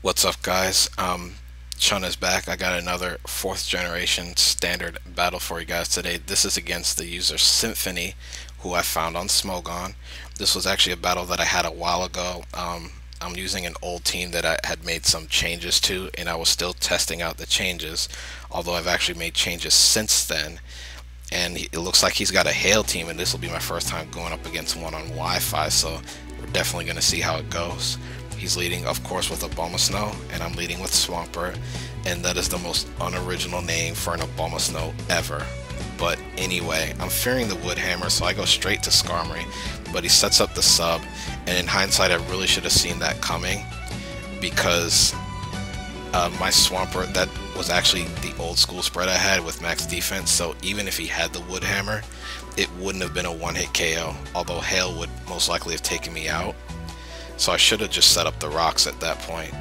What's up, guys? Chun is back. I got another 4th generation standard battle for you guys today. This is against the user Symphony, who I found on Smogon. This was actually a battle that I had a while ago. I'm using an old team that I had made some changes to, and I was still testing out the changes, although I've actually made changes since then. And it looks like he's got a Hail team, and this will be my first time going up against one on Wi-Fi, so we're definitely going to see how it goes. He's leading, of course, with Abomasnow, and I'm leading with Swampert, and that is the most unoriginal name for an Abomasnow ever. But anyway, I'm fearing the Woodhammer, so I go straight to Skarmory, but he sets up the sub, and in hindsight, I really should have seen that coming, because my Swampert, that was actually the old school spread I had with max defense, so even if he had the Woodhammer, it wouldn't have been a one-hit KO, although Hail would most likely have taken me out. So I should have just set up the rocks at that point,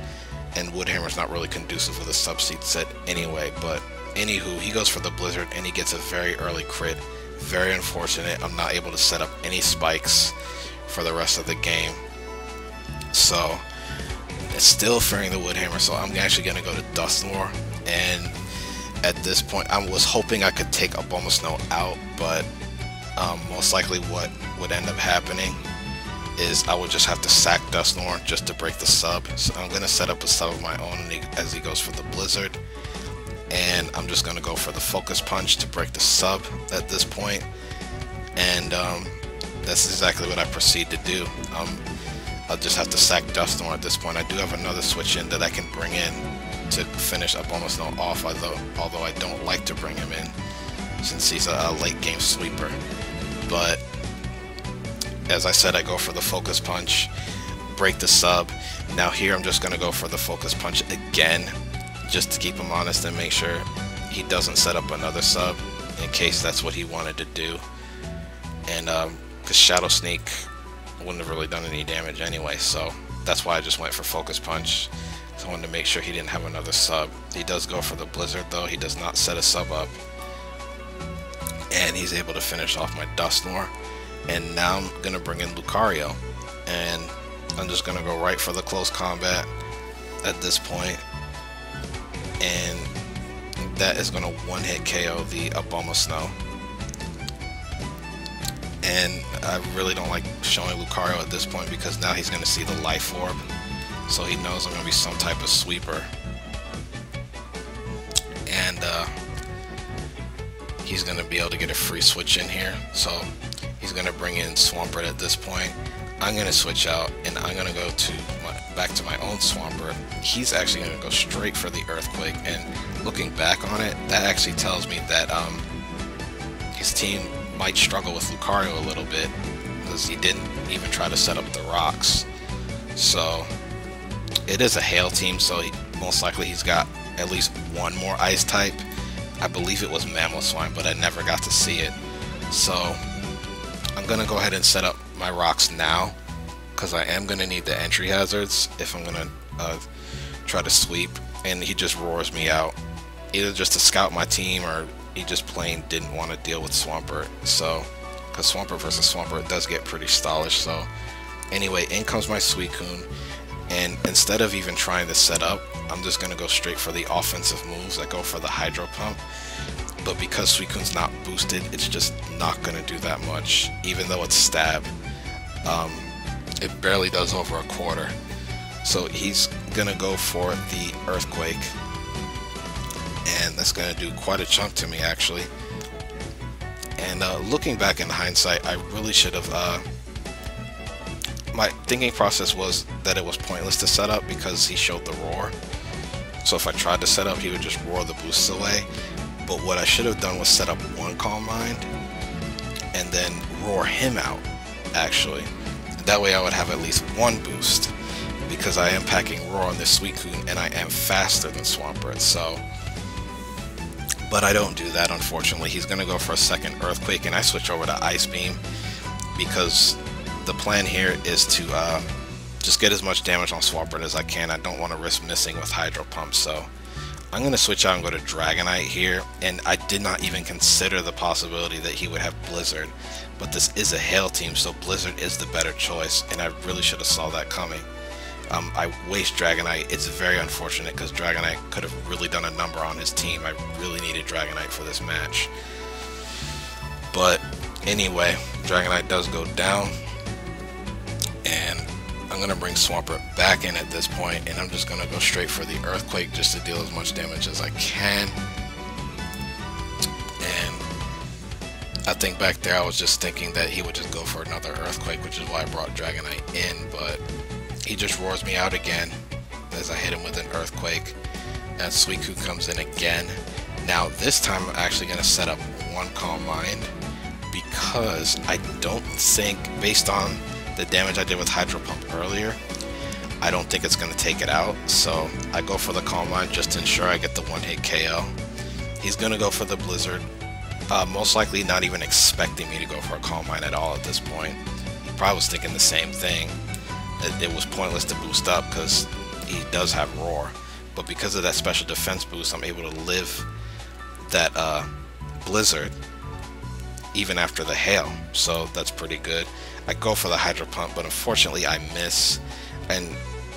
and Woodhammer's not really conducive with a subseed set anyway. But anywho, he goes for the Blizzard and he gets a very early crit. Very unfortunate. I'm not able to set up any spikes for the rest of the game, so it's still fearing the Woodhammer. So I'm actually going to go to Dusknoir, and at this point I was hoping I could take Abomasnow out, but most likely what would end up happening is I would just have to sack Dusknoir just to break the sub. So I'm going to set up a sub of my own as he goes for the Blizzard, and I'm just going to go for the Focus Punch to break the sub at this point. And that's exactly what I proceed to do. I'll just have to sack Dusknoir at this point. I do have another switch in that I can bring in to finish Abomasnow off, although I don't like to bring him in since he's a late game sweeper. But as I said, I go for the Focus Punch, break the sub. Now here I'm just going to go for the Focus Punch again, just to keep him honest and make sure he doesn't set up another sub, in case that's what he wanted to do. And because Shadow Sneak wouldn't have really done any damage anyway, so that's why I just went for Focus Punch. So I wanted to make sure he didn't have another sub. He does go for the Blizzard though. He does not set a sub up, and he's able to finish off my Dusknoir. And now I'm going to bring in Lucario, and I'm just going to go right for the close combat at this point, and that is going to one-hit KO the Abomasnow. And I really don't like showing Lucario at this point, because now he's going to see the Life Orb, so he knows I'm going to be some type of sweeper. And he's going to be able to get a free switch in here, so he's going to bring in Swampert at this point. I'm going to switch out, and I'm going to go to back to my own Swampert. He's actually going to go straight for the Earthquake, and looking back on it, that actually tells me that his team might struggle with Lucario a little bit, because he didn't even try to set up the rocks. So it is a Hail team, so most likely he's got at least one more Ice type. I believe it was Mamoswine, but I never got to see it. So I'm going to go ahead and set up my rocks now, because I am going to need the entry hazards if I'm going to try to sweep. And he just roars me out, either just to scout my team, or he just plain didn't want to deal with Swampert. So, because Swampert versus Swampert does get pretty stallish. So anyway, in comes my Suicune, and instead of even trying to set up, I'm just going to go straight for the offensive moves. I go for the Hydro Pump, but because Suicune's not boosted, it's just not going to do that much. Even though it's stab, it barely does over a quarter. So he's going to go for the Earthquake, and that's going to do quite a chunk to me, actually. And looking back in hindsight, I really should have my thinking process was that it was pointless to set up, because he showed the roar. So if I tried to set up, he would just roar the boosts away. But what I should have done was set up one Calm Mind and then roar him out, actually. That way I would have at least one boost, because I am packing Roar on this Suicune and I am faster than Swampert. So, but I don't do that, unfortunately. He's going to go for a second Earthquake, and I switch over to Ice Beam, because the plan here is to just get as much damage on Swampert as I can. I don't want to risk missing with Hydro Pump, so I'm going to switch out and go to Dragonite here. And I did not even consider the possibility that he would have Blizzard, but this is a Hail team, so Blizzard is the better choice, and I really should have saw that coming. I waste Dragonite. It's very unfortunate, because Dragonite could have really done a number on his team. I really needed Dragonite for this match. But anyway, Dragonite does go down, and I'm going to bring Swampert back in at this point, and I'm just going to go straight for the Earthquake just to deal as much damage as I can. And I think back there I was just thinking that he would just go for another Earthquake, which is why I brought Dragonite in, but he just roars me out again as I hit him with an Earthquake, and Suicune comes in again. Now this time I'm actually going to set up one Calm Mind, because I don't think, based on the damage I did with Hydro Pump earlier, I don't think it's going to take it out. So I go for the Calm Mind just to ensure I get the one-hit KO. He's going to go for the Blizzard, most likely not even expecting me to go for a Calm Mind at all at this point. He probably was thinking the same thing, that it was pointless to boost up because he does have Roar. But because of that special defense boost, I'm able to live that Blizzard even after the Hail, so that's pretty good. I go for the Hydro Pump, but unfortunately I miss, and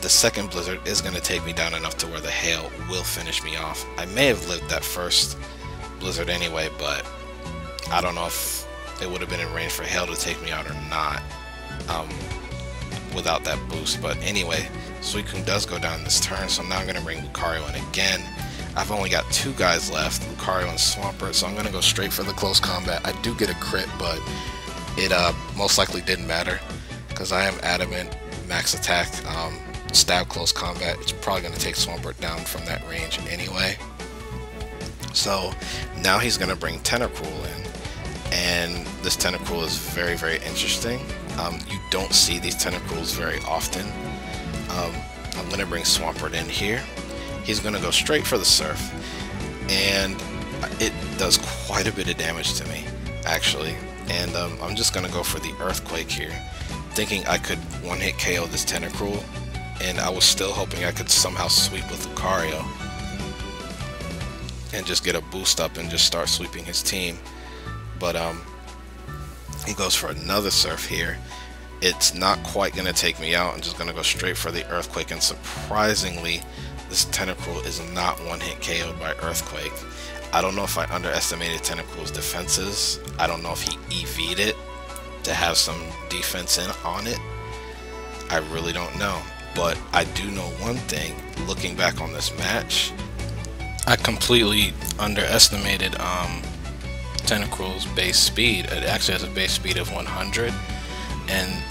the second Blizzard is going to take me down enough to where the Hail will finish me off. I may have lived that first Blizzard anyway, but I don't know if it would have been in range for Hail to take me out or not without that boost. But anyway, Suicune does go down this turn, so now I'm going to bring Lucario in again. I've only got two guys left, Lucario and Swampert, so I'm going to go straight for the close combat. I do get a crit, but it most likely didn't matter, because I am adamant max attack, stab close combat. It's probably going to take Swampert down from that range anyway. So now he's going to bring Tentacruel in, and this Tentacruel is very, very interesting. You don't see these Tentacruels very often. I'm going to bring Swampert in here. He's going to go straight for the Surf, and it does quite a bit of damage to me, actually. And I'm just going to go for the Earthquake here, thinking I could one-hit KO this Tentacruel, and I was still hoping I could somehow sweep with Lucario and just get a boost up and just start sweeping his team. But he goes for another Surf here. It's not quite going to take me out. I'm just going to go straight for the Earthquake, and surprisingly, this Tentacruel is not one-hit KO'd by Earthquake. I don't know if I underestimated Tentacruel's defenses. I don't know if he EV'd it to have some defense on it. I really don't know. But I do know one thing, looking back on this match, I completely underestimated Tentacruel's base speed. It actually has a base speed of 100, and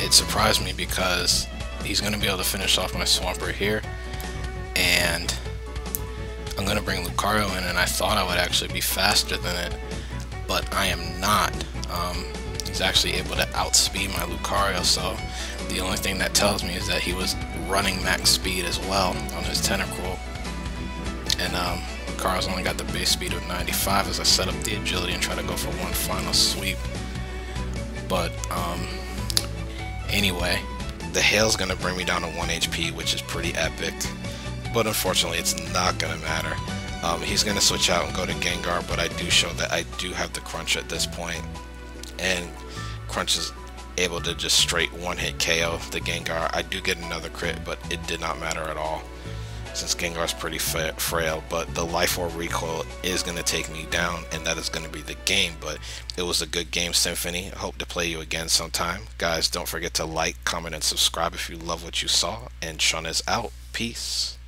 it surprised me because he's going to be able to finish off my Swampert here, and I'm going to bring Lucario in, and I thought I would actually be faster than it, but I am not. He's actually able to outspeed my Lucario, so the only thing that tells me is that he was running max speed as well on his Tentacruel. And Lucario's only got the base speed of 95 as I set up the agility and try to go for one final sweep. But anyway, the Hail's going to bring me down to 1 HP, which is pretty epic. But unfortunately, it's not going to matter. He's going to switch out and go to Gengar, but I do show that I do have the Crunch at this point. And Crunch is able to just straight one-hit KO the Gengar. I do get another crit, but it did not matter at all, since Gengar's pretty frail. But the Life Orb recoil is going to take me down, and that is going to be the game. But it was a good game, Symphony. I hope to play you again sometime. Guys, don't forget to like, comment, and subscribe if you love what you saw. And Chun is out. Peace.